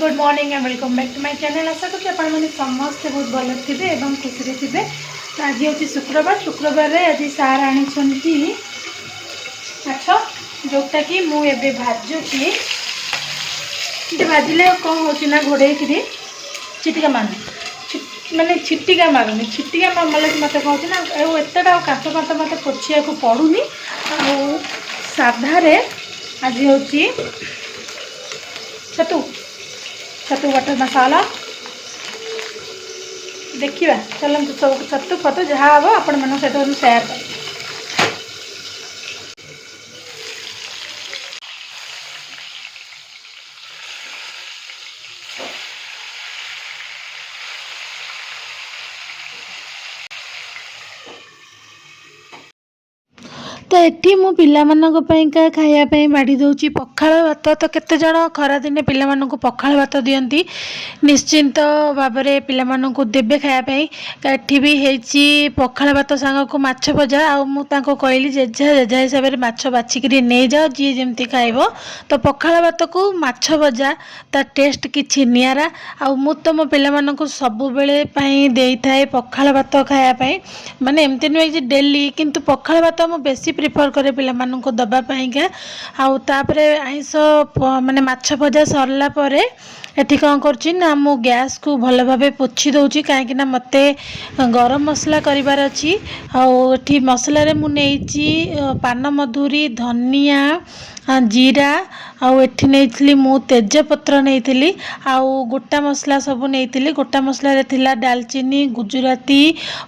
Good morning and welcome back to my channel. आशा करूँ आपण मैंने समस्ते बहुत भल थे और खुशी थे। आज हूँ शुक्रवार आज सार आनी माछ जोटा कि मुझे भाजुची भाजिले कौन हो घोड़े चिटिका माने छिटिका मारूनी छिटिका मारे मत कौन ना एतटा कांत कांत मत पोछिया को पड़ूनी साधारे आज हूँ छतु छतु बटर मसाला देखिए चलते सब छतु फतु जहाँ हम आपण मन सहित सेयार कर। तो ये मु पाइका खायापी बाड़ी दूची पखाल भात। तो केते जण खरा दिने पिलामानंकु पखाल भात दियंती निश्चिंत भाव में पिलामानंकु देबे खायापी। एठी भी हेची पखाल भात सांग को माछ भजा आ मु तांको कहली जेझा जेझा हिसाब से माछ बाछिकी नहीं जाओ जी जमती खाइबो। तो पखाल भात को माछ भजा ता टेस्ट किछि नियारा आ मु तो मो पिलामानंकु सब बेले पई देई थाए पखाल भात खायापी। माने एमती नुहे कि डेली किंतु पखाल भात मु बेसी प्रिफर करे पिलामानंकु दबा पाइका। आउ तापरे आइंस माने माछ भजा सरला परे एठी कौन करछि ना मु गैस को भल भाबे पोछि दउछि काहे ना मते गरम मसला करिवार अछि। आउ एठी मसला रे मु नेइछि पान मधुरी धनिया जीरा आउ एठी नेइथिली मु तेजपत्र नेइथिली आउ गोटा मसला सब नेइथिली। गोटा मसला रे थिला दालचीनी गुजराती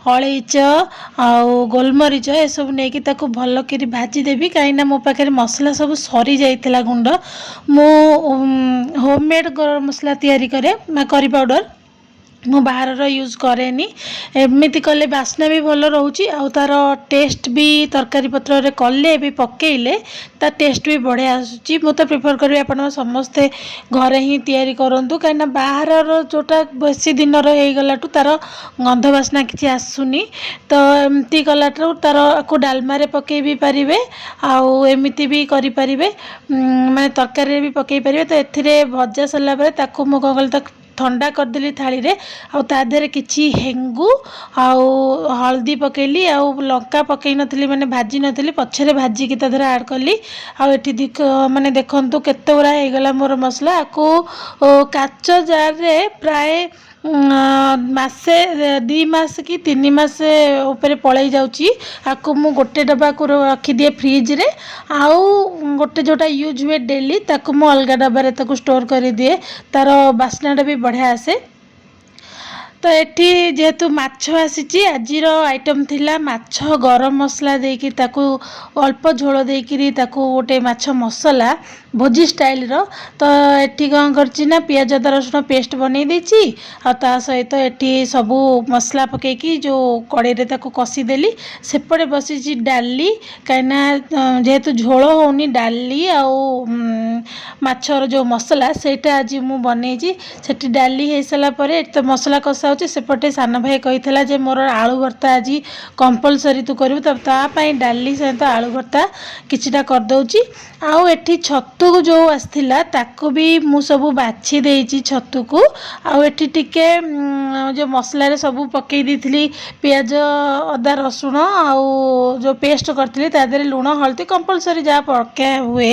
अलैच आउ गोलमरीच ए सब नेकी ताको भल करी भाजी देबी काहे ना मो पाखे मसला सब सरी जाइथिला गुंड। मु होममेड गरम मसला तैयारी करे करी पाउडर मु बाहर यूज करेनी। एमती कले बास्ना भी भल रोची आ तार टेस्ट भी तरकारी पत्र रे कले भी पकेइले ता टेस्ट भी बढ़िया आसुची। मु तो प्रिफर करी आपण समस्ते घरे ही तैयारी करंतु काहे बाहर जोटा बेसी दिन गलाटू तार गंध बास्ना किसी आसुनी। तो एमती कलाटू तार को डालमा रे पकई भी पारिबे आउ एमती भी करि पारिबे माने तरकारी भी पकई पारिबे। तो एथिरे भजा सरला परे ताकू मु कल तक ठंडा करदेली थाली रे आउ ता देहरे किछि हेंगू आउ हल्दी पकेली आउ लंका पकई नथली माने भाजी नथली पछरे भाजी की ता देहरे ऐड कली। आउ एठी माने देखंतु केते उरा हे गला मोर मसला आकू काच जार रे प्राय मासे 2 मास कि 3 मास ऊपर पलई जाउची। आकू मु गोटे डब्बा को रखी दिए फ्रिज रे आउ गोटे जोटा यूज हुए डेली ताकू मु अलगा डब्बा रे ताकू स्टोर कर दिए तार बास्नाटा भी बढ़िया आसे। तो एठी जेहेतु माछ आसीची आजिर आइटम थिला माछ गरम मसला देकी ताकू अल्प झोल देकी ताकू गोटे माछ मसला भोजी स्टाइल रो। तो एठी कौन करची ना पियाज अदा रसुण पेस्ट बनै देची आ ता सहित एठी सबू मसला पकेकी जो कड़े रे ताकू कसी देली। सेपटे बसीची डाली काइना जेहेतु झोल होनी डाली आउ माछर जो मसला सेटा आज मु बनैची। सेठी डाली हे सला परे तो मसला कसा होचे सेपटे सान भाई कहितला जे मोर आलू भर्ता आज कंपलसरी तू करू तब ता पई डाली सहित आलू भर्ता किछिटा कर दउची। आउ एठी छतु जो आसथिला ताकू भी मु सब बाछि देइची छतु को आउ एठी टिके जो मसला रे सब पकई देथिली पियाज अदा रसुण आउ जो पेस्ट करथिली ता देरे लूण हल्दी कंपलसरी जा पके हुए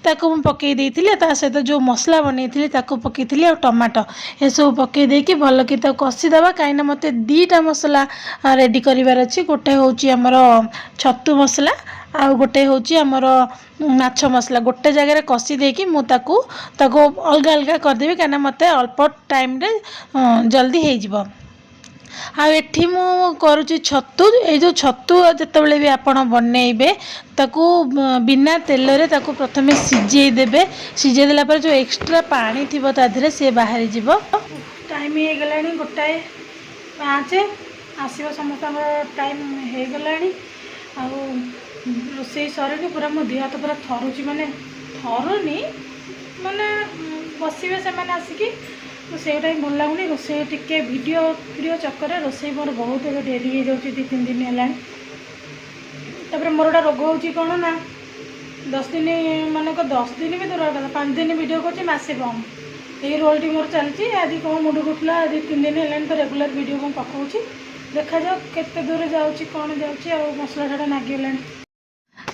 ताकू मु पकई देथिली। ता सहित जो मसला बनैथिली ताकू पकईथिली आ टमाटो ए सब पकई देकी भल कि ताकू कसी दबा काइना मते 2टा मसला रेडी करिवार अछि। गोटे होची हमर छतु मसला आउ गोटे होची हमर माछ मसला गोटे जगह रे कसी देकी मु ताकू अलगा अलगा कर देबी काना मते अल्प टाइम रे जल्दी हे जिवो। आ एठी मु करूची छतु ए जो छतु जतबेले भी आपण बनेइबे ताकू बिना तेल रे ताकू प्रथमे सिझेई देबे। सिझेई देला पर जो एक्स्ट्रा पानी थिबो ता धरे से बाहरी जिवो। टाइम हे गलानी 1:05 आसीबो समस्त टाइम हे गलानी आ रोसे सरेनी पूरा मो देह हाथ पूरा थरुची माने थरुनी माने बसवे से माने आसिकी रोसेटा ही भल लगुनि। रोसे टिके वीडियो चक्कर रोसे मोर बहुत डेरी हो जाऊँगी 2-3 दिन है। मोर गोटा रोग हो कौन ना 10 दिन मानक 10 दिन भी दूर 5 दिन वीडियो कर मसे कम ये रोलटी मोर चलती आज कौन मुंड उठला 2-3 दिन है तो रेगुलर वीडियो को पकाऊँ देखा जाओ केते दूर जाऊँगी कौन जाऊँगी मसला ढाटा नागिगलानी।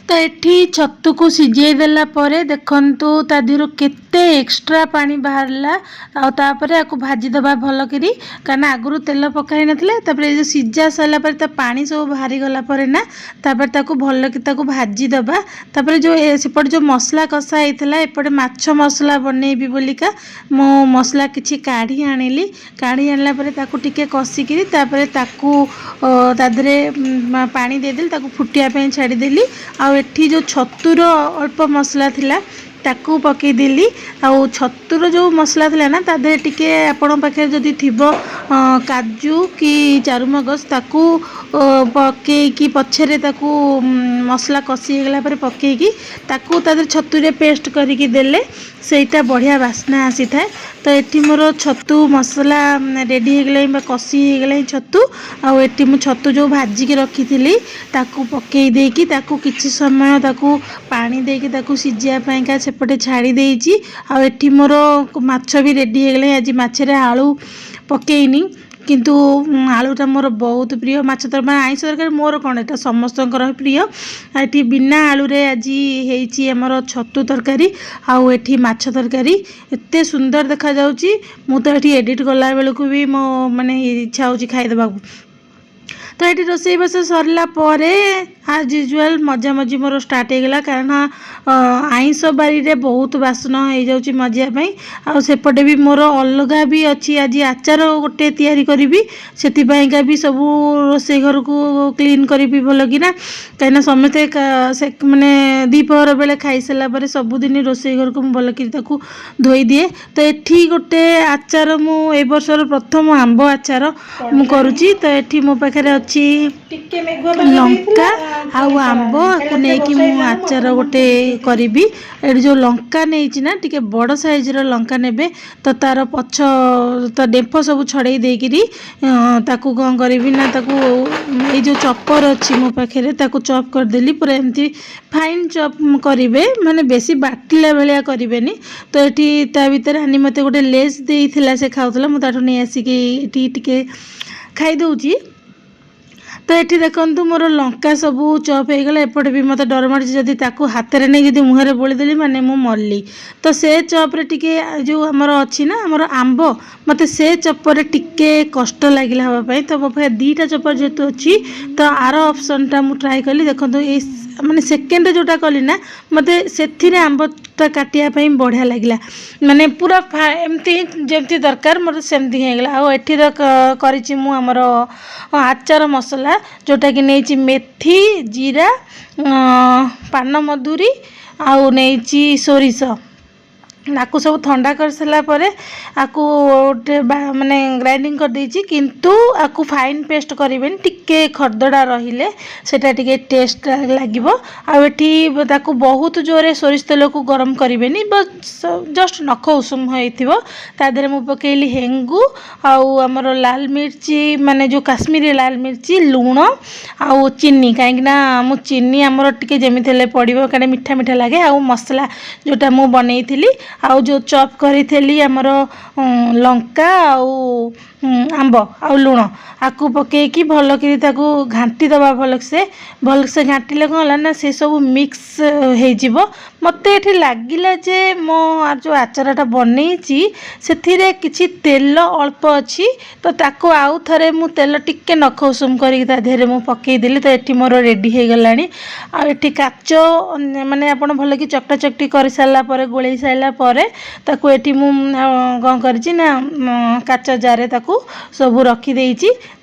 तो ये छतु को सीझे देला परे देखंतु ता दिरु केते एक्स्ट्रा पानी बाहरला आउे आपको भाजी दबा भल करी कारण आगु तेल पकाई नथिले तापरे जो सीझा सारा पर ता पानी सब बाहरी गला परे ना तापर ताको भल कि ताको भाजी दबा तापर जो सेपट जो मसला कषा होता एपटे माछ मसला बनैबी बोलिका मो मसला किछि काढ़ी आनिली काढ़ी आनला परे ताको टिके कषिकी तापर ताको तादरे पानी देदेली ताको फुटिया पे छाड़ी देली आ एठी जो छतुर अल्प मसला थिला ताकू पकईदेली आउ छतुर जो मसला थिला ना तादे टिके आपण पाखे जदि थिबो काजू कि चारुमगज ताकू पकईकी पछरे ताकू मसला कषि गला पर पकईकी ताकू तादे छतुरे पेस्ट करिकी देले सेटा बढ़िया बास्ना आसी थाए। तो ये मोर छतु मसला रेडी हो गला कषि हो गला छतु आठी मु छतु जो भाजिकी रखी थी ताकू पकई देकी ताकू किछि समय ताकू पानी देकी ताकू सिझापाईका सेपटे छाड़ी देइछि आठी मोर माछ भी रेडी हो गला आज माछरे आलू पकईनी किंतु आलूटा मोर बहुत प्रिय माछ तर आइंष तरकारी मोर कौन एटा समस्त प्रिय ये बिना आलू रे आज होइछि हमर छतु तरकारी आउ एठी माछ तरकारी एते सुंदर देखा जाउछि मु तो एठी एडिट कला बेलकु भी मो माने इच्छा होछि खाइ देबाकू। तो ये रोसई बास सरला आज यूजुआल मजा मजी मोर स्टार्ट हो गला कारण आइंष बारी रे बहुत बासन हो जाउछि मजियापाई आ सेपटे भी मोर अलग भी अच्छी आज आचार गोटे तैयारी करी से भी सब रोसई घर को क्लीन करी भल कि कहीं समस्ते माने दीपहर बेले खाई सारा सबुदिन रोसई घर को भल कि धोई दिए। तो ये गोटे आचार मु ए वर्षर प्रथम आंब आचार मु करुच्ची। तो ये मो पाखे अच्छी लंका आउ आंब को लेकिन मु आचार गोटे करी ये जो लंका नहीं ना टिके बड़ साइज लंका नेबे तो तार पछ तो डेंफ सब छड़े देकरी ताकू कौन करी ना ताकू ये जो चॉपर अच्छी मो पाखे ताकू चॉप करदेली पूरा एमती फाइन चॉप करेंगे माने बेसी बाटिला भाया करें। तो ये ता भीतर हानि मत गोटे लेस देइथिला से खाऊला मुझे नहीं आसिकी टिके खाई दउची। तो ये देखु मोर लंका सबू चप हो गला एपटे भी मत डर मार्च जदि हाथ में नहीं जब मुहर बोलीदेली माने मु मरली। तो से चप्रे टिके जो आमर अच्छी ना आमर आंब मत से चपर टिके कष्ट लगे हाँपाई। तो मो पाखे 2टा चपर जेहेतु अच्छी तो आर ऑप्शनटा मु ट्राई कली देखो ये माने सेकेंड जोटा कली ना मत से आंबटा काटियापाई बढ़िया लगे माने पूरा एमती जमती दरकार मोर सेमती होगला। आठी करी आमर आचार मसला जोटा कि नहीं मेथी जीरा पान मधुरी आउ नहीं सोरिष नाकू सब ठंडा कर सारा परे आकू माने ग्राइंडिंग कर देछि किंतु आकू फाइन पेस्ट करें टिके खरदड़ा रहिले सेटा टिके टेस्ट लागिबो। आ एठी ताकू बहुत जोरे सोरिष तेल को गरम करेनि बस जस्ट नख उषुम होइथिबो ता देरे मु पकेली हेंगू आउ हमर लाल मिर्ची माने जो काश्मीरी लाल मिर्ची लूण आउ चीनी कहीं मु चीनी आमर टिके जेमिति हेले पड़िबो काने मीठा मीठा लागे आउ मसला जोटा मु बनैथिली आउ जो चॉप करी आमर लंका आउ आंब आउ लुण आकू पकईकी भल कि घाटी दबा भल से घाटिले कौन है ना से सब मिक्स हो मत ये लगिला जे मो जो आचारटा बनईची से तेल अल्प अच्छी तो ताको आउ थे मु तेल टिके नख उषुम कर मु पकईदेली। तो ये मोर रेडी हो गला आठी काच माने आप भल कि चकटा चकटी कर सारापर गोल सारा ताकू एटी मु कौन करी ना काच जारे ताकू सब रखीदे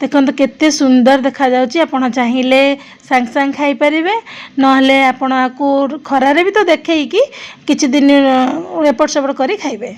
देखो केते सुंदर देखा जाउची। आपण चाहिए सांग सांग खाई पारिबे नहले आपण आकू खरारे भी तो देखई कि किछि दिन एपट सेपट करी खाइबे।